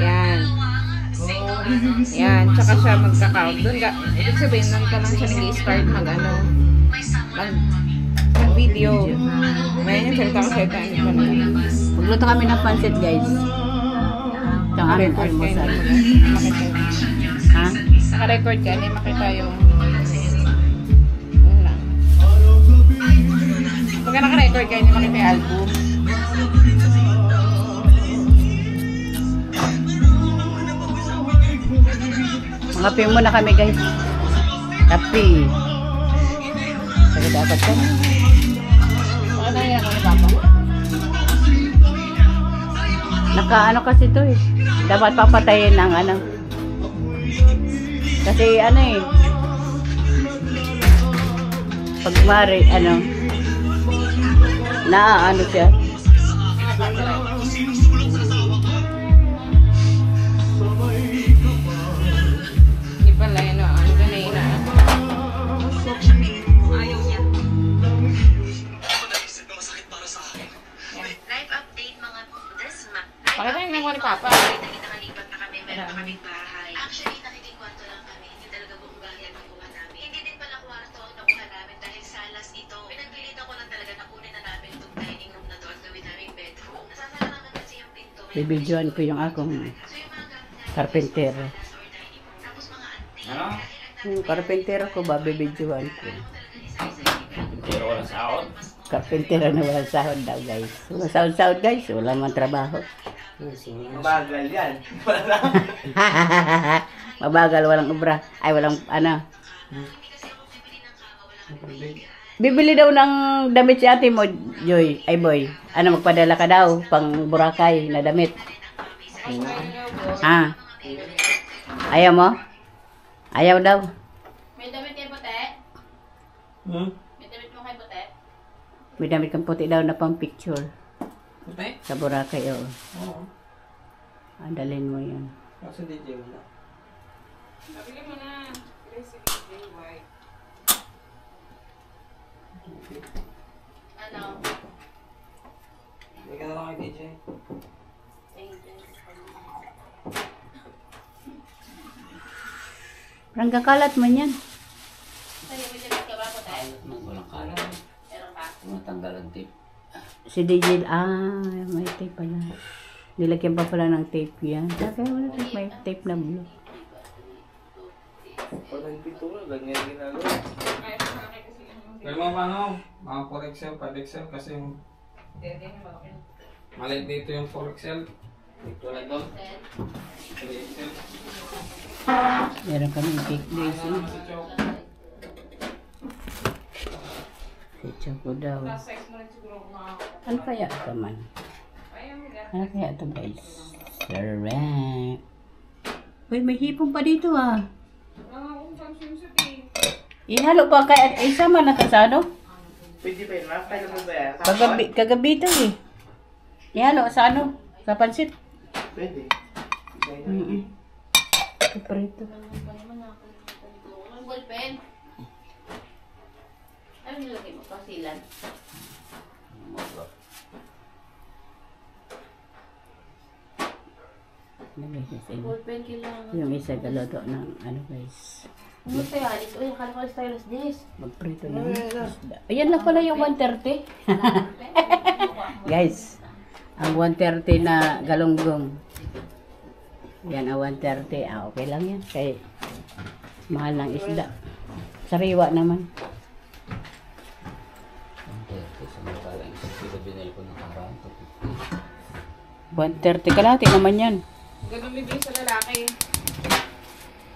Yan. Yan. Tsaka siya magka-count. Doon ka, ibig sabihin, doon ka lang siya nag-i-start mag-video. Ngayon yung salita ko sa ito. Magluto kami ng pancit, guys. Ito ang aming almusal. Ha? Naka-record ka, hindi makita yung pagka naka-record ka, hindi makita yung album. Mga ping muna kami, guys. Tapi. Sige, dapat ka. Baka na yan, ano papa? Naka-ano kasi ito eh. Dapat papatayin ng ano. Kasi ano eh. Pag mari, ano. Ano siya. Hindi pala yun, ano ganun na. Live update mga this month. Pakita yung nangwa ni Papa. Nakalipat na kami, meron na kaming bahay. Actually, nakikikwanto lang kami. Hindi talaga buong bahay ang nakuha namin. Hindi din pala kwarto ang nakuha namin dahil salas ito. Pinagpilitan ko lang talaga na kunin na namin itong dining room na to at gawin namin bedroom. Nasasara naman kasi yung pinto. Bibidyoan ko yung akong So yung mga gamit namin, carpenter. tapos mga antique. Ano? Yung carpenter ko ba, bibidyoan ko. Pero walang sahod. Carpenter na walang sahod daw, guys. Walang sahod-sahod, guys. Wala man trabaho. Mabagal yan. Mabagal, walang obra. Ay, walang, ano. Bibili daw ng damit si ate mo, Joy. Ay, boy. Ano, magpadala ka daw, pang Boracay na damit. Ha? Ayaw mo? Ayaw daw. May damit kayo puti? May damit mo kayo puti? May damit kang puti daw na pang picture. Puti? Sa Boracay, oo. Oo. Andalin mo yun. Kasi DJ mo na. Nabili mo na. Basically, white. Ano? Hindi ka na lang kay DJ. Parang kakalat mo yan. Sa'yo, may damit ka ba puti? Walang kalan. Meron pa? Tumatanggal ang tip. Si DJ, may tape pala. Nilagyan pa pala ng tape yan. Kaya wala tape, may tape na blue. Pag nagpito mo, ganyan ginagawa. Ay, sa akin kasi yung Pero mga paano, mga 4XL, 5XL kasi yung dede, malaki. maliit dito yung 4XL. Dito na doon. 3XL. Meron kami cake days. Si Chok. Si Choco daw. Plus size mo rin siguro kung makakapit. Ano kaya ito man? Ayaw mo yan. Ano kaya ito, guys? Sarap. Uy, may hipon pa dito ah. Kung saan swimsuit eh. Ihalo pa kaya isa man na sa ano? Pwede pa yun, ma'am? Kaya mo ba yan? Kagabi ito eh. Ihalo sa ano? Sa pansit. Pwede. Kaprito. Ang ballpen. Ano nilagay mo? Pasilan. Ballpen kailangan. Yung isa galoto ng ano guys. Ano tayo alis? Uy, akala ko alis tayo alas 10. Magprito ng isda. Ayan lang pala yung 130. Guys, ang 130 na galunggong. Yan ang 130. Okay lang yan. Kaya mahal ng isda. Sariwa naman. 130 kalahati naman yan. Ganun bibili sa lalaki.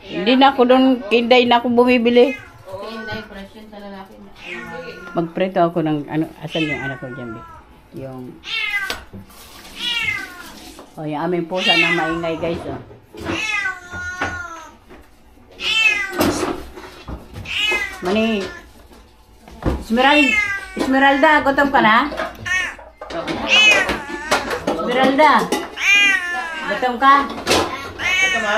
Hindi na ako doon, hindi na ako bumibili. Oo. Hindi, presyon sa lalaki. Magprito ako ng, ano, asan yung anak ko dyan, yung, yung aming pusa na maingay, guys, oh. Mani, Esmeralda, gutom ka na? Esmeralda, gutom ka? Ito ma?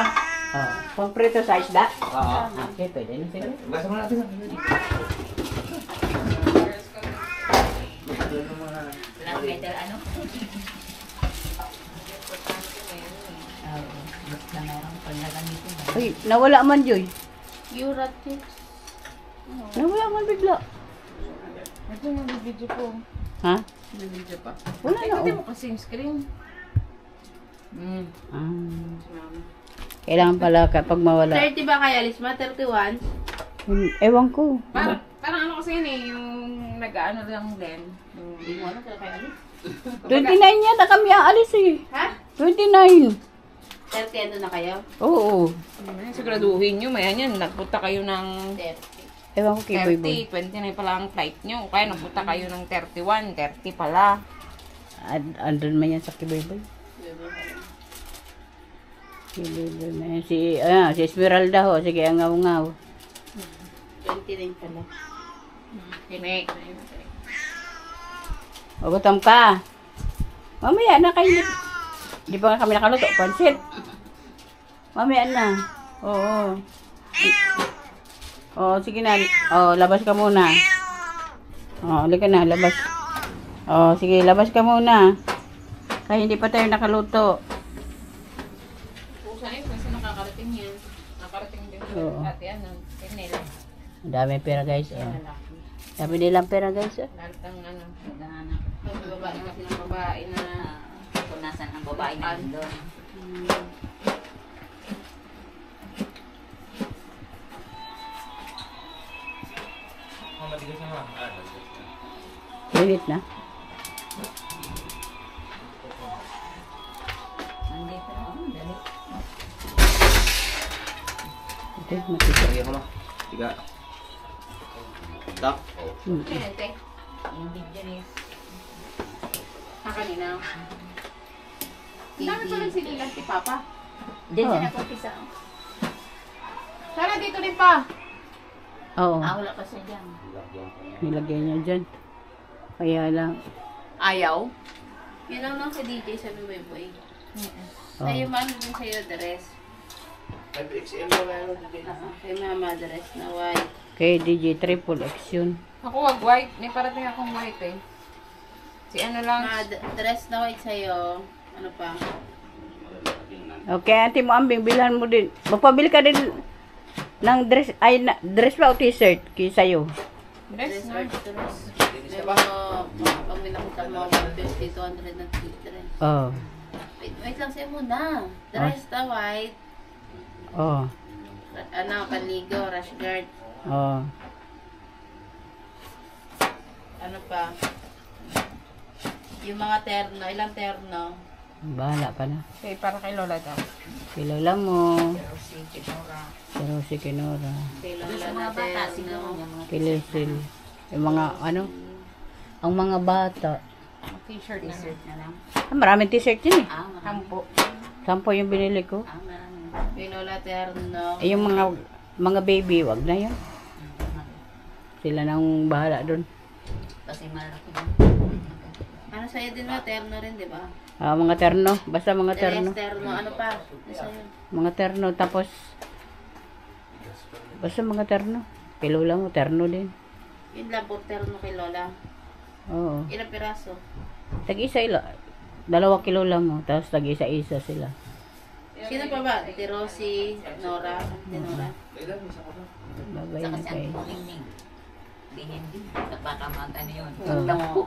Oh, pangprito sa isda? Oo. Okay, pwede na sige. Basta mo natin. Lang meter ano? Na meron pag nagamitin. Ay, nawala man, Joy. Yurat yun. Nawala man bigla. Ito yung video ko. Ha? Video pa. Wala na, Tingnan oh. mo kasi yung screen. Kailangan pala kapag mawala. 30 ba kaya, Lisma? 31? Ewan ko. Parang ano kasi yun eh, yung nag-ano lang din. Hindi mo alam kaya kaya Alis. 29 yata kami aalis eh. Ha? 29. 30 ando na kayo? Oo. Siguraduhin nyo, maya yan, nagpunta kayo ng 30. Ewan ko kay Boy Boy. 30, 29 pala ang flight nyo. Kaya nagpunta kayo ng 31, 30 pala. Andun man yan sa kay Boy Boy. Si Boy Boy na yan. Si Esmeralda ho. Sige, angaw-ngaw. 20 rin pala. Tinik. Magutom ka. Mamaya na kayo. Di ba kami nakaluto? Pansit. Mamaya na. Oo. Oo, sige na. Oo, labas ka muna. Oo, halika na, labas. Oo, sige, labas ka muna. Kaya hindi pa tayo nakaluto. Pusa yun, kasi nakakarating yan. Nakarating din Oo. ate ano, Tinel. Ang dami pera guys. Dami nilang pera guys. Lahat ng ano, Naghahanap. babae kasi ng babae na Kung nasan ang babae na doon. Matigas na ma. Init na. Nandito na. Dali. Ito, matigas. Lagyan ko ma. Tiga. Tak. Kente. Yung video ni Kanina. Ang dami pa lang sinilang si Papa. Diyan Oo. siya nagpapisa. Sana dito rin pa. Oo, Wala pa siya dyan. nilagay niya dyan. Kaya lang. Ayaw? Yun lang lang sa DJ, sabi Boy Boy. Oh. Sa'yo man din sa'yo dress. 5XL mo na yun. Kay mama dress na white. Kay DJ Triple X yun. Ako wag white. May parating akong white eh. Si ano lang. Dress na white sa'yo. Ano pa? Okay, ate mo ambing, bilhan mo din. Magpabili ka din ng dress, ay dress ba o t-shirt kay sa'yo? Dress na. Dress. Pero, pag may nakita mo, 150, 200 na dress. Oh. Wait lang sa'yo muna. Dress na white. Oh. Ano, panligo, rash guard. Oh. Ano pa? Yung mga terno, ilang terno? Bahala ka na. Okay, para kay Lola daw. Kilala mo. Si Kinora. Pero si Kenora. Kay Yung Lola sa na mga bata, siguro terno. yung mga Kilesil. Yung mga ano? Ang mga bata. T-shirt na. t-shirt na lang. Maraming t-shirt yun eh. Marami. Hampo. 10 yung binili ko. Marami. Kay Lola terno. Eh, yung mga baby, wag na yun. Sila nang bahala doon. Kasi malaki din. Ano sa'yo din na? Terno rin, di ba? Mga terno. Basta mga terno. Dress, terno. Ano pa? Ano sa'yo? Mga terno. Tapos, basta mga terno. Kay Lola mo, terno din. Yun lang po, terno kay Lola. Oo. Ilang piraso? Tag-isa ila. 2 kilo lang mo. Tapos tag-isa-isa sila. Sino pa ba? Ate Rosie, Nora, Ate Nora. Babay Saka na si kayo. Ate Ning. Hindi niya hindi. Baka mag ano yun. Oo. Tampo.